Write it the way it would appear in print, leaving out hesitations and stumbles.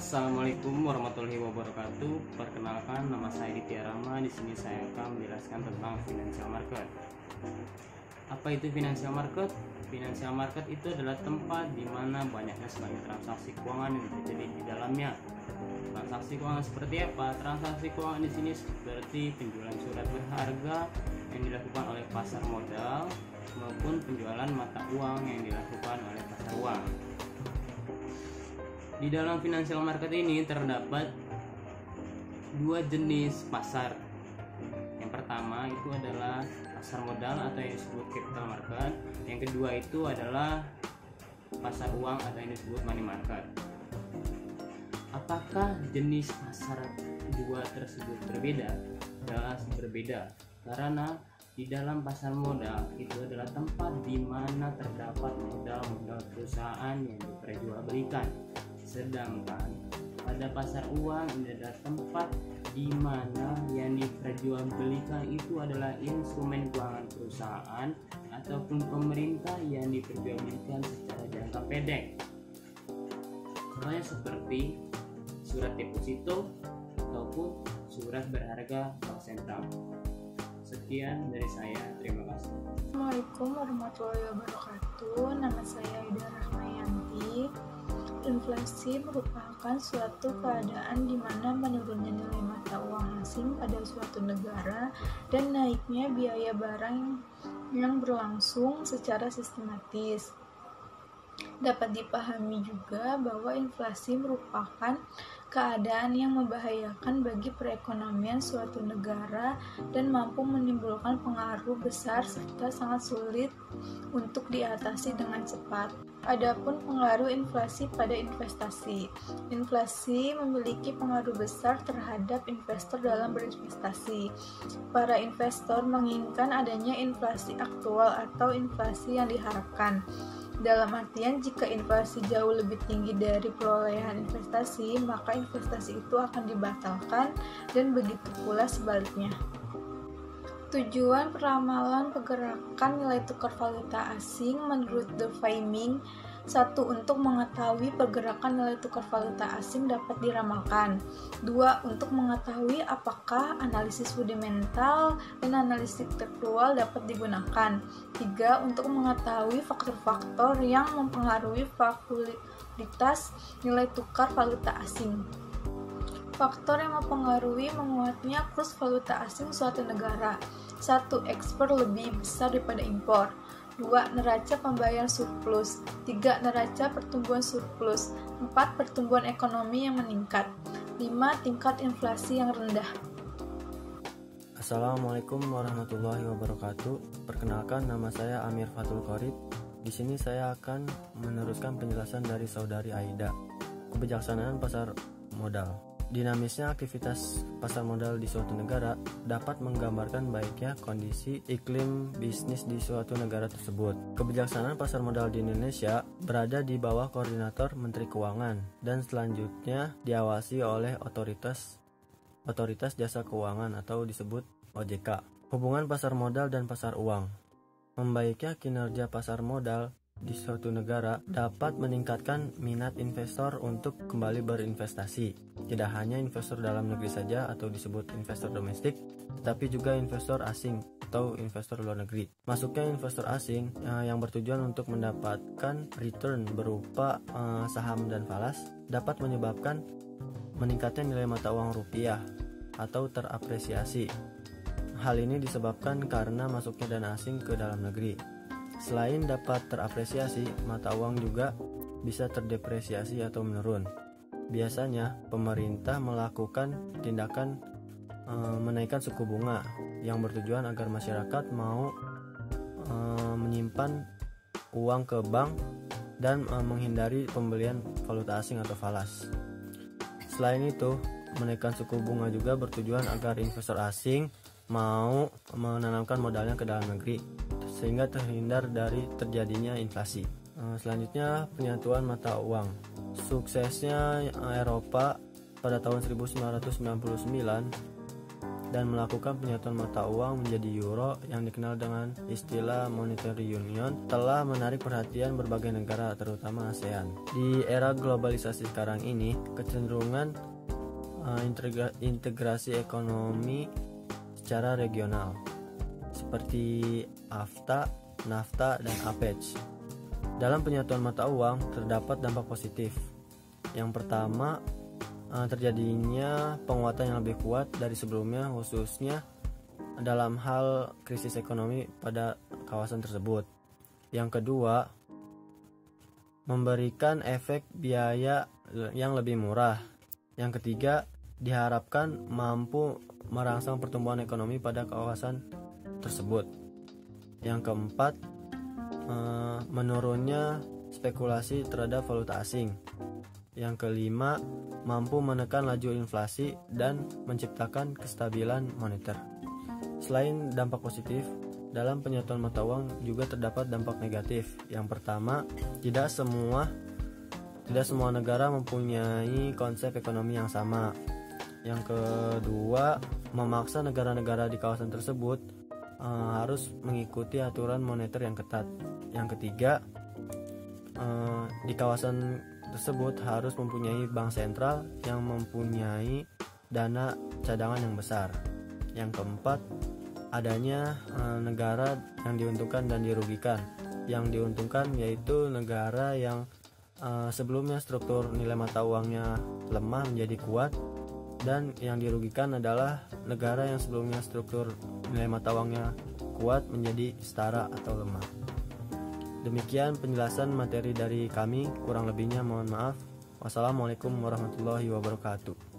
Assalamualaikum warahmatullahi wabarakatuh. Perkenalkan, nama saya Ditya Rama. Di sini saya akan menjelaskan tentang financial market. Apa itu financial market? Financial market itu adalah tempat di mana banyaknya sekali transaksi keuangan yang terjadi di dalamnya. Transaksi keuangan seperti apa? Transaksi keuangan di sini seperti penjualan surat berharga yang dilakukan oleh pasar modal maupun penjualan mata uang yang dilakukan oleh pasar uang. Di dalam financial market ini terdapat dua jenis pasar. Yang pertama itu adalah pasar modal atau yang disebut capital market. Yang kedua itu adalah pasar uang atau yang disebut money market. Apakah jenis pasar dua tersebut berbeda? Jelas berbeda, karena di dalam pasar modal itu adalah tempat di mana terdapat modal-modal perusahaan yang diperjualbelikan. Sedangkan pada pasar uang ini adalah tempat di mana yang diperjualbelikan itu adalah instrumen keuangan perusahaan ataupun pemerintah yang diperjualbelikan secara jangka pendek. Contohnya seperti surat deposito ataupun surat berharga bank sentral. Sekian dari saya, terima kasih. Assalamualaikum warahmatullahi wabarakatuh. Nama saya Ida Rahmayanti. Inflasi merupakan suatu keadaan di mana menurunnya nilai mata uang asing pada suatu negara dan naiknya biaya barang yang berlangsung secara sistematis. Dapat dipahami juga bahwa inflasi merupakan keadaan yang membahayakan bagi perekonomian suatu negara dan mampu menimbulkan pengaruh besar serta sangat sulit untuk diatasi dengan cepat. Adapun pengaruh inflasi pada investasi. Inflasi memiliki pengaruh besar terhadap investor dalam berinvestasi. Para investor menginginkan adanya inflasi aktual atau inflasi yang diharapkan. Dalam artian, jika inflasi jauh lebih tinggi dari perolehan investasi, maka investasi itu akan dibatalkan dan begitu pula sebaliknya. Tujuan peramalan pergerakan nilai tukar valuta asing menurut The Framing: 1. Untuk mengetahui pergerakan nilai tukar valuta asing dapat diramalkan. 2. Untuk mengetahui apakah analisis fundamental dan analisis tekstual dapat digunakan. 3. Untuk mengetahui faktor-faktor yang mempengaruhi volatilitas nilai tukar valuta asing. Faktor yang mempengaruhi menguatnya kurs valuta asing suatu negara. 1. Ekspor lebih besar daripada impor. 2. Neraca pembayaran surplus. 3. Neraca pertumbuhan surplus. 4. Pertumbuhan ekonomi yang meningkat. 5. Tingkat inflasi yang rendah. Assalamualaikum warahmatullahi wabarakatuh. Perkenalkan, nama saya Amir Fatul Qorib. Di sini saya akan meneruskan penjelasan dari saudari Aida. Kebijaksanaan pasar modal. Dinamisnya aktivitas pasar modal di suatu negara dapat menggambarkan baiknya kondisi iklim bisnis di suatu negara tersebut. Kebijaksanaan pasar modal di Indonesia berada di bawah koordinator Menteri Keuangan dan selanjutnya diawasi oleh otoritas jasa keuangan atau disebut OJK. Hubungan pasar modal dan pasar uang. Membaiknya kinerja pasar modal di suatu negara dapat meningkatkan minat investor untuk kembali berinvestasi. Tidak hanya investor dalam negeri saja atau disebut investor domestik, tetapi juga investor asing atau investor luar negeri. Masuknya investor asing yang bertujuan untuk mendapatkan return berupa saham dan falas dapat menyebabkan meningkatnya nilai mata uang rupiah atau terapresiasi. Hal ini disebabkan karena masuknya dana asing ke dalam negeri. Selain dapat terapresiasi, mata uang juga bisa terdepresiasi atau menurun. Biasanya, pemerintah melakukan tindakan menaikkan suku bunga yang bertujuan agar masyarakat mau menyimpan uang ke bank dan menghindari pembelian valuta asing atau falas. Selain itu, menaikkan suku bunga juga bertujuan agar investor asing mau menanamkan modalnya ke dalam negeri, sehingga terhindar dari terjadinya inflasi. Selanjutnya, penyatuan mata uang. Suksesnya Eropa pada tahun 1999 dan melakukan penyatuan mata uang menjadi euro yang dikenal dengan istilah monetary union telah menarik perhatian berbagai negara terutama ASEAN. Di era globalisasi sekarang ini, kecenderungan integrasi ekonomi secara regional seperti AFTA, NAFTA, dan APEC. Dalam penyatuan mata uang terdapat dampak positif. Yang pertama, terjadinya penguatan yang lebih kuat dari sebelumnya, khususnya dalam hal krisis ekonomi pada kawasan tersebut. Yang kedua, memberikan efek biaya yang lebih murah. Yang ketiga, diharapkan mampu merangsang pertumbuhan ekonomi pada kawasan tersebut. Yang keempat, menurunnya spekulasi terhadap valuta asing. Yang kelima, mampu menekan laju inflasi dan menciptakan kestabilan moneter. Selain dampak positif, dalam penyatuan mata uang juga terdapat dampak negatif. Yang pertama, tidak semua negara mempunyai konsep ekonomi yang sama. Yang kedua, memaksa negara-negara di kawasan tersebut harus mengikuti aturan moneter yang ketat. Yang ketiga, di kawasan tersebut harus mempunyai bank sentral yang mempunyai dana cadangan yang besar. Yang keempat, adanya negara yang diuntungkan dan dirugikan. Yang diuntungkan yaitu negara yang sebelumnya struktur nilai mata uangnya lemah menjadi kuat, dan yang dirugikan adalah negara yang sebelumnya struktur nilai mata uangnya kuat menjadi setara atau lemah. Demikian penjelasan materi dari kami, kurang lebihnya mohon maaf. Wassalamualaikum warahmatullahi wabarakatuh.